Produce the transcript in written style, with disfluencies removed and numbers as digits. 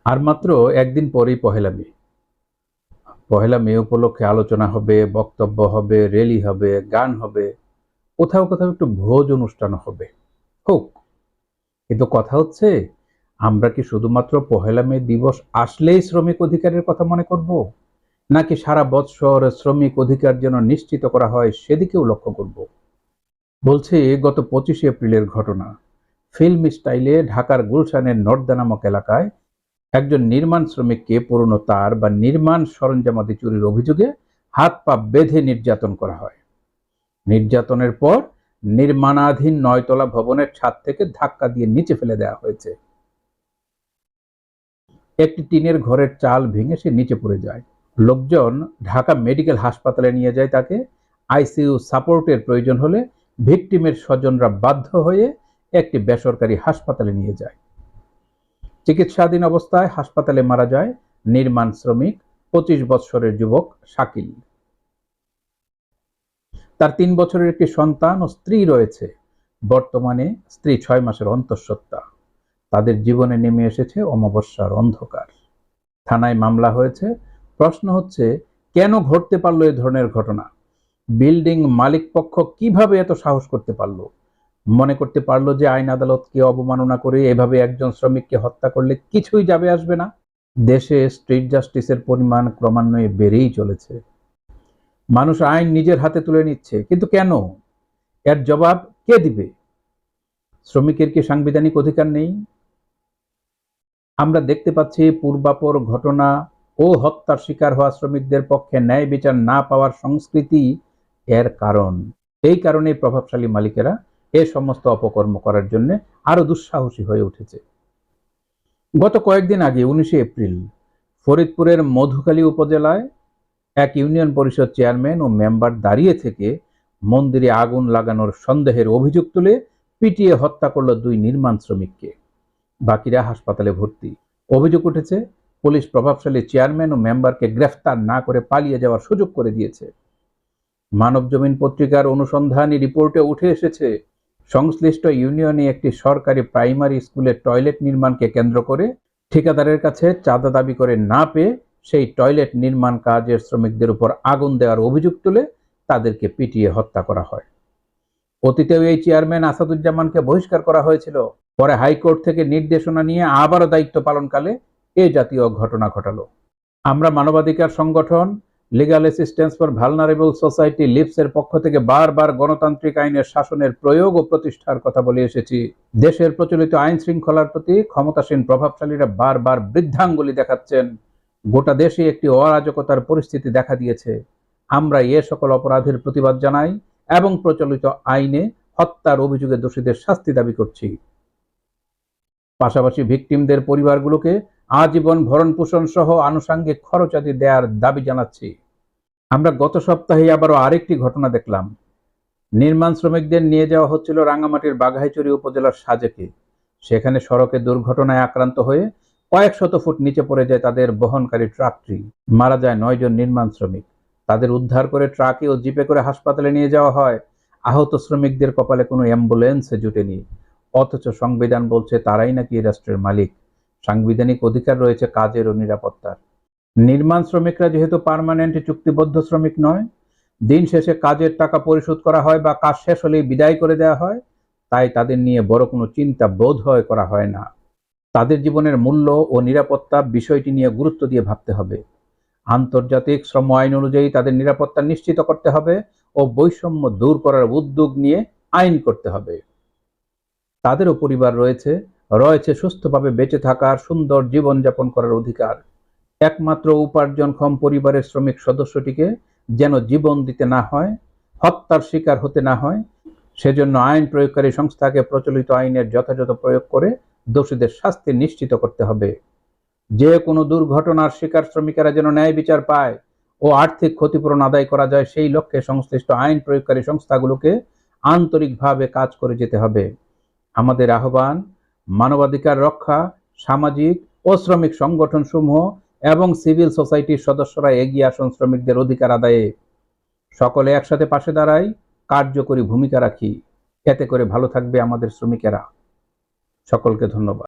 আর মাত্র একদিন পরেই পহেলা মে। পহেলা মে উপলক্ষে আলোচনা হবে, বক্তব্য হবে, র্যালি হবে, গান হবে, কোথাও কোথাও একটু ভোজ অনুষ্ঠান হবে। হোক, কিন্তু কথা হচ্ছে, আমরা কি শুধুমাত্র পহেলা মে দিবস আসলেই শ্রমিক অধিকারের কথা মনে করব, নাকি সারা বৎসর শ্রমিক অধিকার যেন নিশ্চিত করা হয় সেদিকেও লক্ষ্য করব? বলছি, গত 25 এপ্রিলের ঘটনা। ফিল্ম স্টাইলে ঢাকার গুলশানের নর্দা নামক এলাকায় একজন নির্মাণ শ্রমিককে পুরনো তার বা নির্মাণ সরঞ্জামাদি চুরির অভিযোগে হাত পা বেঁধে নির্যাতন করা হয়। নির্যাতনের পর নির্মাণাধীন 9 তলা ভবনের ছাদ থেকে ধাক্কা দিয়ে নিচে ফেলে দেওয়া হয়েছে। একটি টিনের ঘরের চাল ভেঙে সে নিচে পড়ে যায়। লোকজন ঢাকা মেডিকেল হাসপাতালে নিয়ে যায় তাকে। আইসিইউ সাপোর্টের প্রয়োজন হলে ভিকটিমের স্বজনরা বাধ্য হয়ে একটি বেসরকারি হাসপাতালে নিয়ে যায়। চিকিৎসাধীন অবস্থায় হাসপাতালে মারা যায় নির্মাণ শ্রমিক 25 বছরের যুবক শাকিল। তার 3 বছরের একটি সন্তান ও স্ত্রী রয়েছে। বর্তমানে স্ত্রী 6 মাসের অন্তঃসত্ত্বা। তাদের জীবনে নেমে এসেছে অমাবস্যার অন্ধকার। থানায় মামলা হয়েছে। প্রশ্ন হচ্ছে, কেন ঘটতে পারলো এ ধরনের ঘটনা? বিল্ডিং মালিক পক্ষ কিভাবে এত সাহস করতে পারলো? মনে করতে পারলো যে আইন আদালতকে অবমাননা করে এভাবে একজন শ্রমিককে হত্যা করলে কিছুই যাবে আসবে না? দেশে স্ট্রিট জাস্টিসের পরিমাণ ক্রমান্বয়ে বেড়েই চলেছে। মানুষ আইন নিজের হাতে তুলে নিচ্ছে, কিন্তু কেন? এর জবাব কে দিবে? শ্রমিকের কি সাংবিধানিক অধিকার নেই? আমরা দেখতে পাচ্ছি পূর্বাপর ঘটনা ও হত্যার শিকার হওয়া শ্রমিকদের পক্ষে ন্যায় বিচার না পাওয়ার সংস্কৃতি এর কারণ। এই কারণে প্রভাবশালী মালিকেরা এ সমস্ত অপকর্ম করার জন্য আরো দুঃসাহসী হয়ে উঠেছে। গত কয়েকদিন আগে 19 এপ্রিল ফরিদপুরের মধুখালী উপজেলায় এক ইউনিয়ন পরিষদ চেয়ারম্যান ও মেম্বার দাঁড়িয়ে থেকে মন্দিরে আগুন লাগানোর সন্দেহের অভিযোগ তুলে পিটিয়ে হত্যা করল 2 নির্মাণ শ্রমিককে। বাকিরা হাসপাতালে ভর্তি। অভিযোগ উঠেছে, পুলিশ প্রভাবশালী চেয়ারম্যান ও মেম্বারকে গ্রেফতার না করে পালিয়ে যাওয়ার সুযোগ করে দিয়েছে। মানবজমিন পত্রিকার অনুসন্ধানী রিপোর্টে উঠে এসেছে, সংশ্লিষ্ট ইউনিয়নে একটি সরকারি প্রাইমারি স্কুলের টয়লেট নির্মাণকে কেন্দ্র করে ঠিকাদারের কাছে চাঁদা দাবি করে না পেয়ে সেই টয়লেট নির্মাণ কাজের শ্রমিকদের উপর আগুন দেওয়ার অভিযোগ তুলে তাদেরকে পিটিয়ে হত্যা করা হয়। অতীতেও এই চেয়ারম্যান আসাদুজ্জামানকে বহিষ্কার করা হয়েছিল। পরে হাইকোর্ট থেকে নির্দেশনা নিয়ে আবারও দায়িত্ব পালনকালে এ জাতীয় ঘটনা ঘটালো। আমরা মানবাধিকার সংগঠন legal assistance for vulnerable society লিপসের পক্ষ থেকে বারবার গণতান্ত্রিক আইনের শাসনের প্রয়োগ ও প্রতিষ্ঠার কথা বলে এসেছি। দেশের প্রচলিত আইন শৃঙ্খলার প্রতি ক্ষমতাসীন প্রভাবশালীরা বারবার বৃদ্ধাঙ্গুলি দেখাচ্ছেন। গোটা দেশে একটি অরাজকতার পরিস্থিতি দেখা দিয়েছে। আমরা এ সকল অপরাধের প্রতিবাদ জানাই এবং প্রচলিত আইনে হত্যার অভিযোগে দোষীদের শাস্তি দাবি করছি। পাশাপাশি ভিকটিমদের পরিবারগুলোকে আজীবন ভরণ পোষণ সহ আনুষঙ্গিক খরচাদি দেওয়ার দাবি জানাচ্ছি। আমরা গত সপ্তাহে আবারও আরেকটি ঘটনা দেখলাম। নির্মাণ শ্রমিকদের নিয়ে যাওয়া হচ্ছিল রাঙ্গামাটির বাঘাইচুরী উপজেলার সাজেকে। সেখানে সড়কে দুর্ঘটনায় আক্রান্ত হয়ে কয়েক শত ফুট নিচে পড়ে যায় তাদের বহনকারী ট্রাকটি। মারা যায় 9 জন নির্মাণ শ্রমিক। তাদের উদ্ধার করে ট্রাকে ও জিপে করে হাসপাতালে নিয়ে যাওয়া হয়। আহত শ্রমিকদের কপালে কোনো অ্যাম্বুলেন্স জুটেনি। অথচ সংবিধান বলছে তারাই নাকি এই রাষ্ট্রের মালিক। সাংবিধানিক অধিকার রয়েছে কাজের ও নিরাপত্তার। নির্মাণ শ্রমিকরা যেহেতু পার্মানেন্ট চুক্তিবদ্ধ শ্রমিক নয়, দিন শেষে কাজের টাকা পরিশোধ করা হয় বা কাজ শেষ হলেই বিদায় করে দেওয়া হয়, তাই তাদের নিয়ে বড় কোনো চিন্তা বোধ হয় করা হয় না। তাদের জীবনের মূল্য ও নিরাপত্তা বিষয়টি নিয়ে গুরুত্ব দিয়ে ভাবতে হবে। আন্তর্জাতিক শ্রম আইন অনুযায়ী তাদের নিরাপত্তা নিশ্চিত করতে হবে ও বৈষম্য দূর করার উদ্যোগ নিয়ে আইন করতে হবে। তাদেরও পরিবার রয়েছে, রয়েছে সুস্থভাবে বেঁচে থাকার, সুন্দর জীবনযাপন করার অধিকার। একমাত্র উপার্জনক্ষম পরিবারের শ্রমিক সদস্যটিকে যেন জীবন দিতে না হয়, হত্যার শিকার হতে না হয়, সেজন্য আইন প্রয়োগকারী সংস্থাকে প্রচলিত আইনের যথাযথ প্রয়োগ করে দোষীদের শাস্তি নিশ্চিত করতে হবে। যে কোনো দুর্ঘটনার শিকার শ্রমিকেরা যেন ন্যায় বিচার পায় ও আর্থিক ক্ষতিপূরণ আদায় করা যায়, সেই লক্ষ্যে সংশ্লিষ্ট আইন প্রয়োগকারী সংস্থাগুলোকে আন্তরিকভাবে কাজ করে যেতে হবে। আমাদের আহ্বান, মানবাধিকার রক্ষা, সামাজিক ও শ্রমিক সংগঠনসমূহ এবং সিভিল সোসাইটির সদস্যরা এগিয়ে আসুন শ্রমিকদের অধিকার আদায়ে। সকলে একসাথে পাশে দাঁড়াই, কার্যকরী ভূমিকা রাখি। এতে করে ভালো থাকবে আমাদের শ্রমিকেরা। সকলকে ধন্যবাদ।